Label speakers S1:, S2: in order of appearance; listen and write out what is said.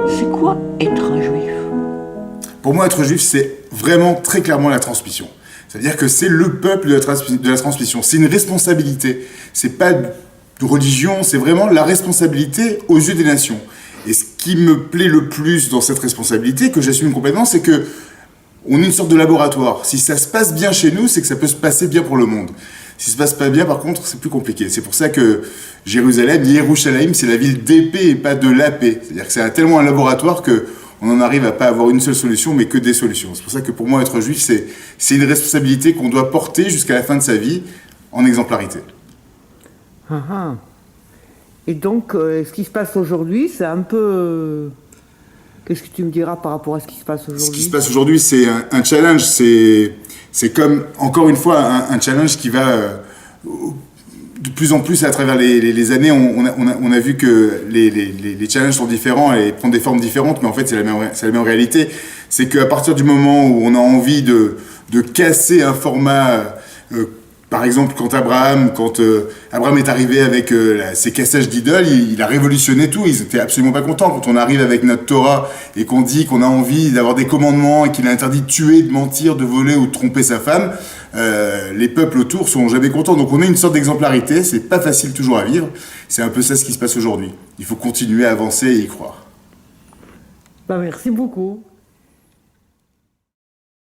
S1: C'est quoi être un juif?
S2: Pour moi, être juif, c'est vraiment très clairement la transmission. C'est-à-dire que c'est le peuple de la transmission. C'est une responsabilité. C'est pas de religion, c'est vraiment la responsabilité aux yeux des nations. Et ce qui me plaît le plus dans cette responsabilité, que j'assume complètement, c'est que on est une sorte de laboratoire. Si ça se passe bien chez nous, c'est que ça peut se passer bien pour le monde. Si ça se passe pas bien, par contre, c'est plus compliqué. C'est pour ça que Jérusalem, Yerushalayim, c'est la ville d'épée et pas de la paix. C'est-à-dire que c'est tellement un laboratoire que on en arrive à pas avoir une seule solution, mais que des solutions. C'est pour ça que pour moi, être juif, c'est une responsabilité qu'on doit porter jusqu'à la fin de sa vie en exemplarité.
S3: Ah, ah. Et donc, ce qui se passe aujourd'hui, c'est un peu... Qu'est-ce que tu me diras par rapport à ce qui se passe aujourd'hui?
S2: Ce qui se passe aujourd'hui, c'est un challenge. C'est comme, encore une fois, un challenge qui va de plus en plus à travers les années. On a vu que les challenges sont différents et prennent des formes différentes, mais en fait, c'est la même réalité. C'est qu'à partir du moment où on a envie de casser un format... par exemple, quand Abraham est arrivé avec ses cassages d'idoles, il a révolutionné tout. Ils étaient absolument pas contents. Quand on arrive avec notre Torah et qu'on dit qu'on a envie d'avoir des commandements et qu'il a interdit de tuer, de mentir, de voler ou de tromper sa femme, les peuples autour sont jamais contents. Donc on a une sorte d'exemplarité. C'est pas facile toujours à vivre. C'est un peu ça ce qui se passe aujourd'hui. Il faut continuer à avancer et y croire.
S3: Bah, merci beaucoup.